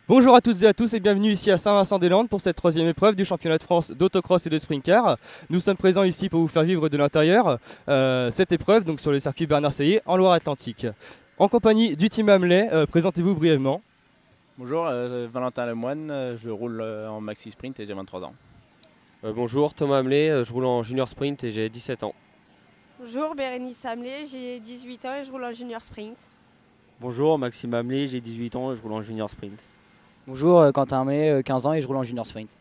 Bonjour à toutes et à tous et bienvenue ici à Saint-Vincent-des-Landes pour cette troisième épreuve du championnat de France d'autocross et de sprint car. Nous sommes présents ici pour vous faire vivre de l'intérieur cette épreuve donc sur le circuit Bernard Sailly en Loire-Atlantique. En compagnie du team Hamelais, présentez-vous brièvement. Bonjour, Valentin Lemoine, je roule en maxi sprint et j'ai 23 ans. Bonjour, Thomas Hamelais, je roule en junior sprint et j'ai 17 ans. Bonjour, Bérénice Hamelais, j'ai 18 ans et je roule en junior sprint. Bonjour, Maxime Hamelais, j'ai 18 ans et je roule en junior sprint. Bonjour, Quentin Hamelais, 15 ans et je roule en junior sprint.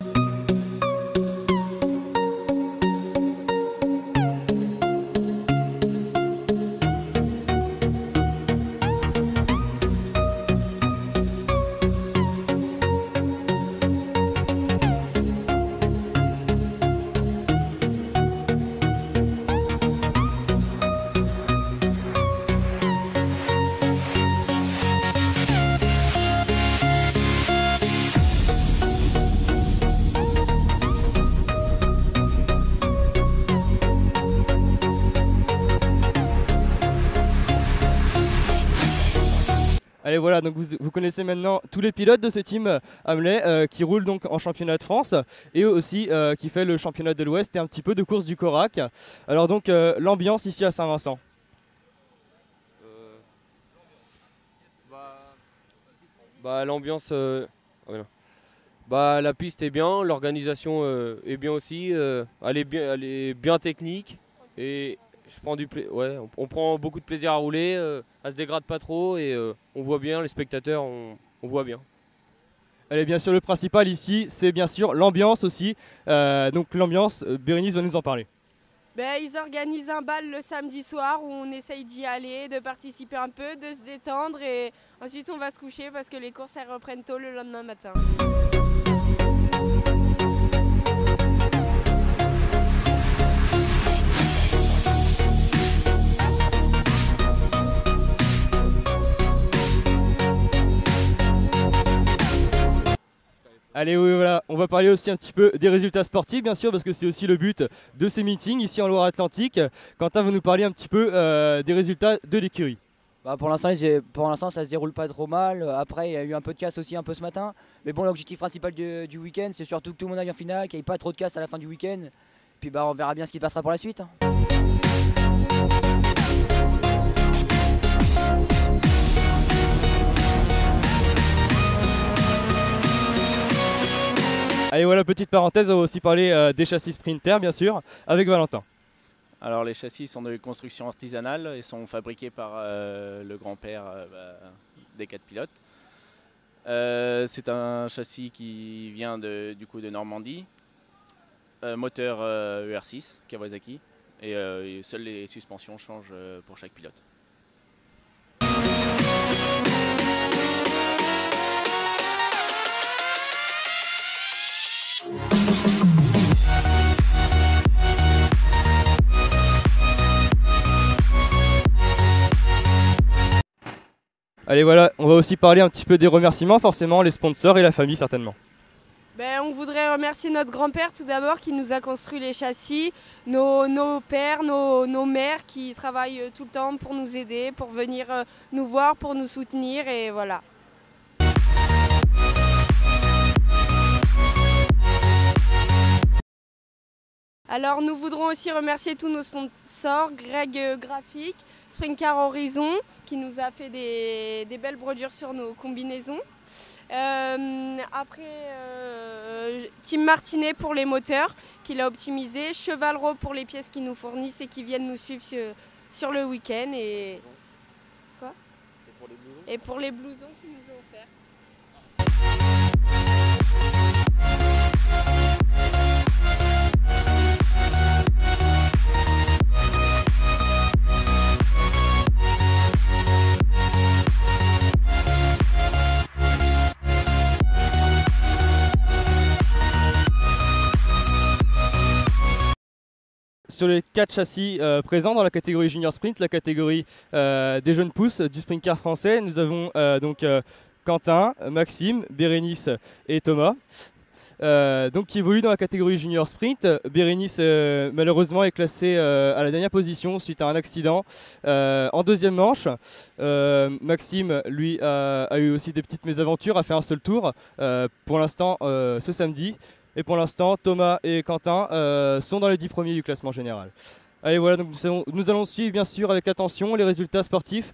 Allez voilà, donc vous connaissez maintenant tous les pilotes de ce team Hamelais qui roule donc en championnat de France et aussi qui fait le championnat de l'Ouest et un petit peu de course du Corac. Alors donc l'ambiance ici à Saint-Vincent. L'ambiance, la piste est bien, l'organisation est bien aussi, elle est bien technique et on prend beaucoup de plaisir à rouler, elle se dégrade pas trop et on voit bien, les spectateurs, on voit bien. Allez, bien sûr, le principal ici, c'est bien sûr l'ambiance aussi. Donc l'ambiance, Bérénice va nous en parler. Ils organisent un bal le samedi soir où on essaye d'y aller, de participer un peu, de se détendre et ensuite on va se coucher parce que les courses elles reprennent tôt le lendemain matin. Allez, oui, voilà, on va parler aussi un petit peu des résultats sportifs, bien sûr, parce que c'est aussi le but de ces meetings ici en Loire-Atlantique. Quentin va nous parler un petit peu des résultats de l'écurie. Pour l'instant, ça se déroule pas trop mal. Après, il y a eu un peu de casse aussi un peu ce matin. Mais bon, l'objectif principal du week-end, c'est surtout que tout le monde aille en finale, qu'il n'y ait pas trop de casse à la fin du week-end. Puis on verra bien ce qui passera pour la suite. Allez, voilà, petite parenthèse, on va aussi parler des châssis Sprinter, bien sûr, avec Valentin. Alors les châssis sont de construction artisanale et sont fabriqués par le grand-père des 4 pilotes. C'est un châssis qui vient du coup de Normandie, moteur ER6 Kawasaki et seules les suspensions changent pour chaque pilote. Allez, voilà, on va aussi parler un petit peu des remerciements, forcément, les sponsors et la famille, certainement. On voudrait remercier notre grand-père tout d'abord qui nous a construit les châssis, nos pères, nos mères qui travaillent tout le temps pour nous aider, pour venir nous voir, pour nous soutenir et voilà. Alors nous voudrons aussi remercier tous nos sponsors, Greg Graphique, Sprint Car Horizon qui nous a fait des belles brodures sur nos combinaisons. Team Martinet pour les moteurs qui l'a optimisé, Chevalreau pour les pièces qu'ils nous fournissent et qui viennent nous suivre sur le week-end et pour les blousons qu'ils nous ont offerts. Sur les 4 châssis présents dans la catégorie Junior Sprint, la catégorie des jeunes pousses du sprint car français, nous avons Quentin, Maxime, Bérénice et Thomas. Donc qui évolue dans la catégorie junior sprint. Bérénice malheureusement est classée à la dernière position suite à un accident en deuxième manche. Maxime lui a eu aussi des petites mésaventures, a fait un seul tour pour l'instant ce samedi. Et pour l'instant Thomas et Quentin sont dans les 10 premiers du classement général. Allez voilà, donc nous allons suivre bien sûr avec attention les résultats sportifs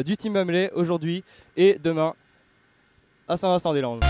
du Team Bamley aujourd'hui et demain à Saint-Vincent-des-Landes.